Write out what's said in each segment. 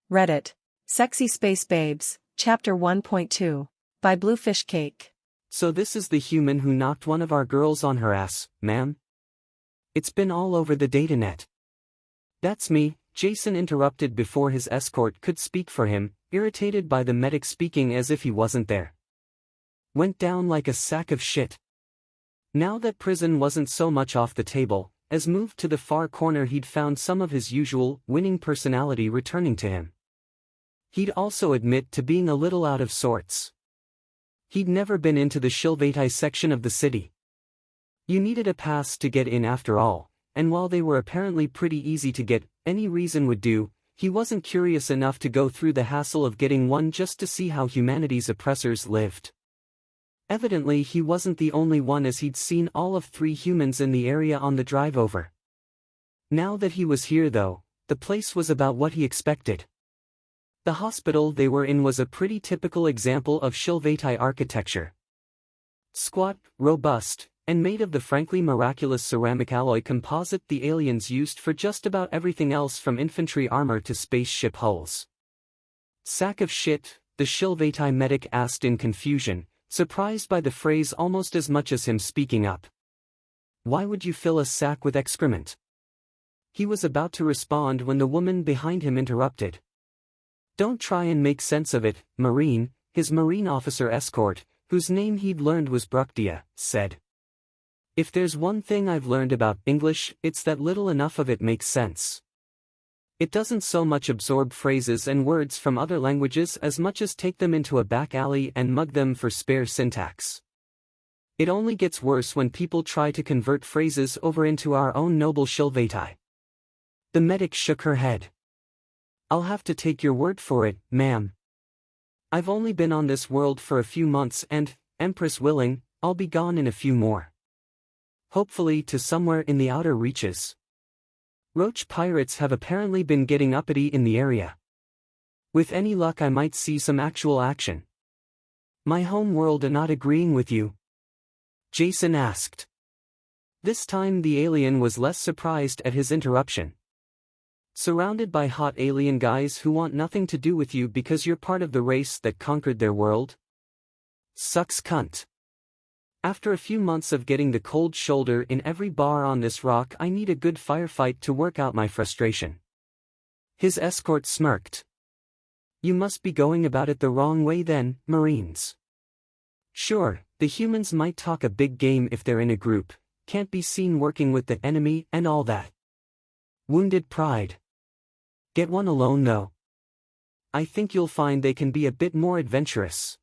Reddit. Sexy Space Babes, Chapter 1.2. By BlueFishcake. So this is the human who knocked one of our girls on her ass, ma'am? It's been all over the datanet. That's me, Jason interrupted before his escort could speak for him, irritated by the medic speaking as if he wasn't there. Went down like a sack of shit. Now that prison wasn't so much off the table, as moved to the far corner he'd found some of his usual, winning personality returning to him. He'd also admit to being a little out of sorts. He'd never been into the Shilvaitai section of the city. You needed a pass to get in after all, and while they were apparently pretty easy to get, any reason would do, he wasn't curious enough to go through the hassle of getting one just to see how humanity's oppressors lived. Evidently he wasn't the only one, as he'd seen all of 3 humans in the area on the drive over. Now that he was here though, the place was about what he expected. The hospital they were in was a pretty typical example of Shilvaitai architecture. Squat, robust, and made of the frankly miraculous ceramic alloy composite the aliens used for just about everything else from infantry armor to spaceship hulls. Sack of shit, the Shilvaitai medic asked in confusion, surprised by the phrase almost as much as him speaking up. Why would you fill a sack with excrement? He was about to respond when the woman behind him interrupted. Don't try and make sense of it, Marine, his Marine officer escort, whose name he'd learned was Brukdia, said. If there's one thing I've learned about English, it's that little enough of it makes sense. It doesn't so much absorb phrases and words from other languages as much as take them into a back alley and mug them for spare syntax. It only gets worse when people try to convert phrases over into our own noble Shilvaitai. The medic shook her head. I'll have to take your word for it, ma'am. I've only been on this world for a few months and, Empress willing, I'll be gone in a few more. Hopefully to somewhere in the outer reaches. Roach pirates have apparently been getting uppity in the area. With any luck I might see some actual action. My home world not agreeing with you? Jason asked. This time the alien was less surprised at his interruption. Surrounded by hot alien guys who want nothing to do with you because you're part of the race that conquered their world? Sucks cunt. After a few months of getting the cold shoulder in every bar on this rock, I need a good firefight to work out my frustration. His escort smirked. You must be going about it the wrong way then, Marines. Sure, the humans might talk a big game if they're in a group, can't be seen working with the enemy and all that. Wounded pride. Get one alone though. I think you'll find they can be a bit more adventurous.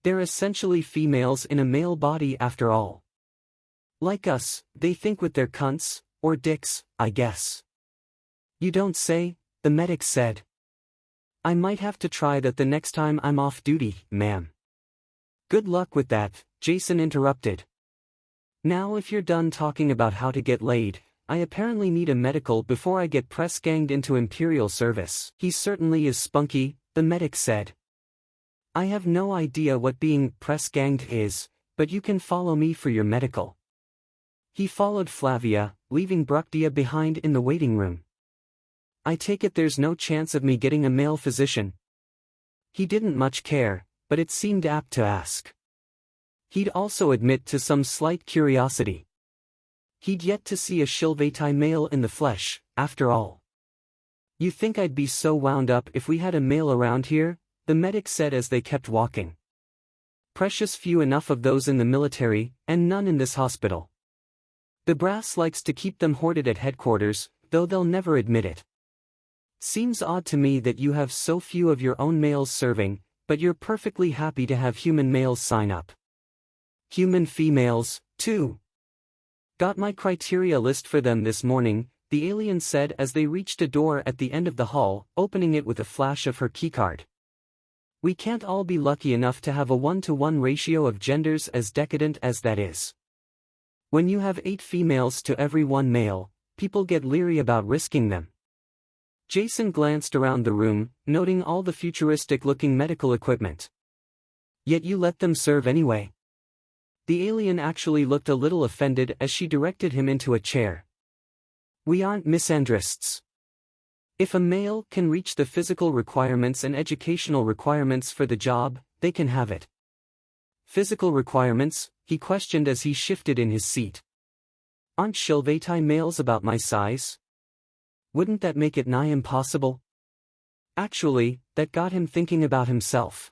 They're essentially females in a male body after all. Like us, they think with their cunts, or dicks, I guess. You don't say, the medic said. I might have to try that the next time I'm off duty, ma'am. Good luck with that, Jason interrupted. Now if you're done talking about how to get laid, I apparently need a medical before I get press-ganged into Imperial service. He certainly is spunky, the medic said. I have no idea what being press-ganged is, but you can follow me for your medical. He followed Flavia, leaving Brukdia behind in the waiting room. I take it there's no chance of me getting a male physician. He didn't much care, but it seemed apt to ask. He'd also admit to some slight curiosity. He'd yet to see a Shilvaitai male in the flesh, after all. You think I'd be so wound up if we had a male around here? The medic said as they kept walking. Precious few enough of those in the military, and none in this hospital. The brass likes to keep them hoarded at headquarters, though they'll never admit it. Seems odd to me that you have so few of your own males serving, but you're perfectly happy to have human males sign up. Human females, too. Got my criteria list for them this morning, the alien said as they reached a door at the end of the hall, opening it with a flash of her keycard. We can't all be lucky enough to have a 1-to-1 ratio of genders as decadent as that is. When you have 8 females to every 1 male, people get leery about risking them. Jason glanced around the room, noting all the futuristic-looking medical equipment. Yet you let them serve anyway. The alien actually looked a little offended as she directed him into a chair. We aren't misandrists. If a male can reach the physical requirements and educational requirements for the job, they can have it. Physical requirements, he questioned as he shifted in his seat. Aren't Shilvetai males about my size? Wouldn't that make it nigh impossible? Actually, that got him thinking about himself.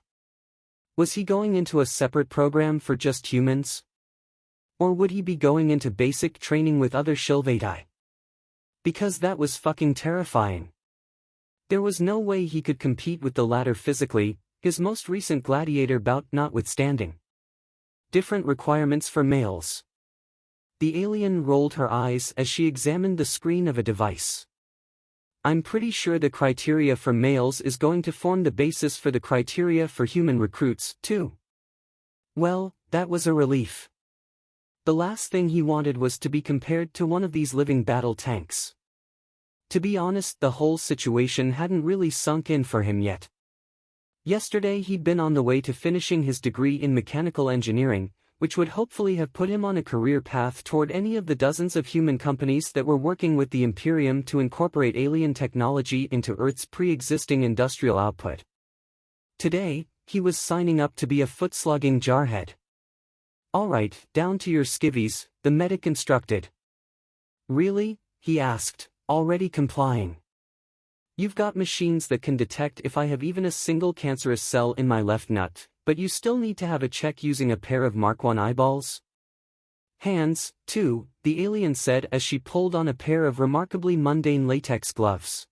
Was he going into a separate program for just humans? Or would he be going into basic training with other Shilvetai? Because that was fucking terrifying. There was no way he could compete with the latter physically, his most recent gladiator bout notwithstanding. Different requirements for males. The alien rolled her eyes as she examined the screen of a device. I'm pretty sure the criteria for males is going to form the basis for the criteria for human recruits, too. Well, that was a relief. The last thing he wanted was to be compared to one of these living battle tanks. To be honest, the whole situation hadn't really sunk in for him yet. Yesterday he'd been on the way to finishing his degree in mechanical engineering, which would hopefully have put him on a career path toward any of the dozens of human companies that were working with the Imperium to incorporate alien technology into Earth's pre-existing industrial output. Today, he was signing up to be a foot-slogging jarhead. All right, down to your skivvies, the medic instructed. Really? He asked, already complying. You've got machines that can detect if I have even a single cancerous cell in my left nut, but you still need to have a check using a pair of Mark I eyeballs? Hands, too, the alien said as she pulled on a pair of remarkably mundane latex gloves.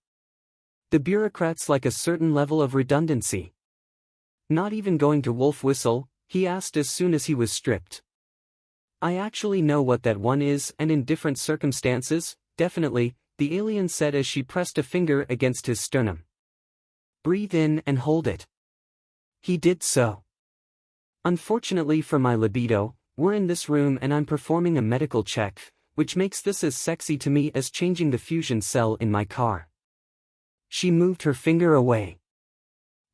The bureaucrats like a certain level of redundancy. Not even going to wolf whistle? He asked as soon as he was stripped. I actually know what that one is, and in different circumstances, definitely, the alien said as she pressed a finger against his sternum. Breathe in and hold it. He did so. Unfortunately for my libido, we're in this room and I'm performing a medical check, which makes this as sexy to me as changing the fusion cell in my car. She moved her finger away.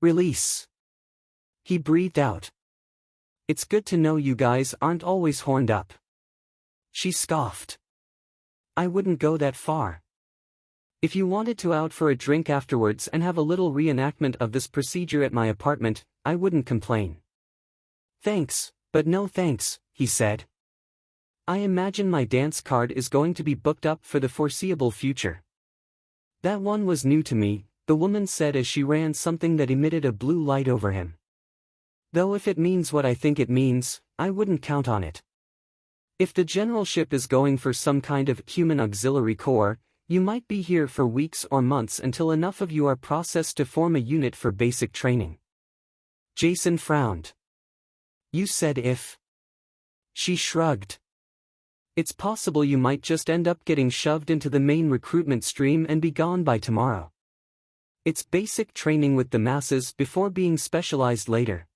Release. He breathed out. It's good to know you guys aren't always horned up. She scoffed. I wouldn't go that far. If you wanted to out for a drink afterwards and have a little reenactment of this procedure at my apartment, I wouldn't complain. Thanks, but no thanks, he said. I imagine my dance card is going to be booked up for the foreseeable future. That one was new to me, the woman said as she ran something that emitted a blue light over him. Though if it means what I think it means, I wouldn't count on it. If the generalship is going for some kind of human auxiliary corps, you might be here for weeks or months until enough of you are processed to form a unit for basic training. Jason frowned. You said if. She shrugged. It's possible you might just end up getting shoved into the main recruitment stream and be gone by tomorrow. It's basic training with the masses before being specialized later.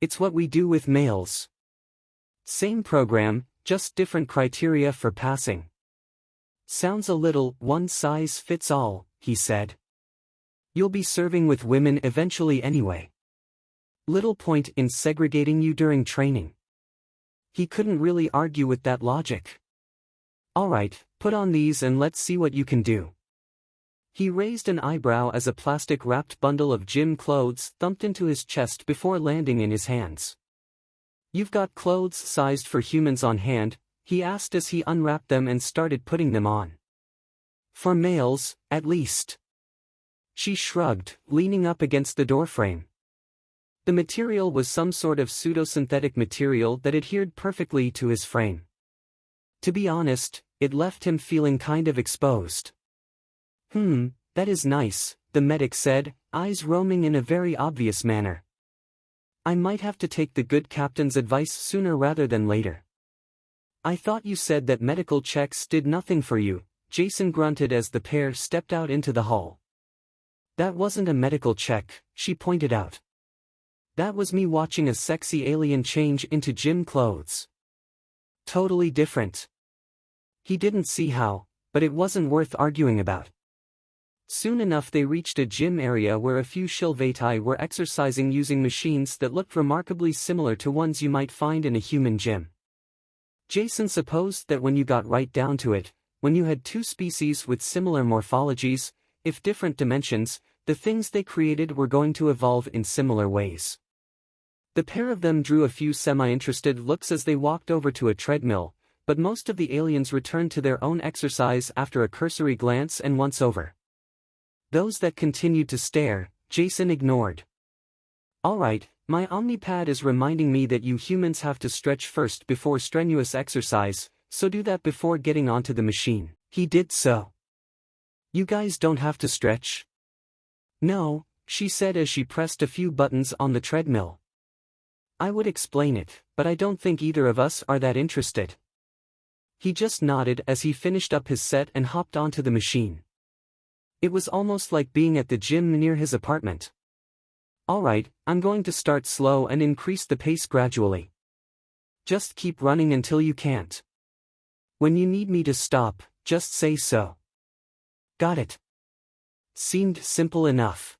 It's what we do with males. Same program, just different criteria for passing. Sounds a little one-size-fits-all, he said. You'll be serving with women eventually anyway. Little point in segregating you during training. He couldn't really argue with that logic. Alright, put on these and let's see what you can do. He raised an eyebrow as a plastic-wrapped bundle of gym clothes thumped into his chest before landing in his hands. You've got clothes sized for humans on hand, he asked as he unwrapped them and started putting them on. For males, at least. She shrugged, leaning up against the doorframe. The material was some sort of pseudo-synthetic material that adhered perfectly to his frame. To be honest, it left him feeling kind of exposed. That is nice, the medic said, eyes roaming in a very obvious manner. I might have to take the good captain's advice sooner rather than later. I thought you said that medical checks did nothing for you, Jason grunted as the pair stepped out into the hall. That wasn't a medical check, she pointed out. That was me watching a sexy alien change into gym clothes. Totally different. He didn't see how, but it wasn't worth arguing about. Soon enough they reached a gym area where a few Shilvetai were exercising using machines that looked remarkably similar to ones you might find in a human gym. Jason supposed that when you got right down to it, when you had two species with similar morphologies, if different dimensions, the things they created were going to evolve in similar ways. The pair of them drew a few semi-interested looks as they walked over to a treadmill, but most of the aliens returned to their own exercise after a cursory glance and once over. Those that continued to stare, Jason ignored. "Alright, my Omnipad is reminding me that you humans have to stretch first before strenuous exercise, so do that before getting onto the machine." He did so. "You guys don't have to stretch?" "No," she said as she pressed a few buttons on the treadmill. "I would explain it, but I don't think either of us are that interested." He just nodded as he finished up his set and hopped onto the machine. It was almost like being at the gym near his apartment. "Alright, I'm going to start slow and increase the pace gradually. Just keep running until you can't. When you need me to stop, just say so." "Got it." Seemed simple enough.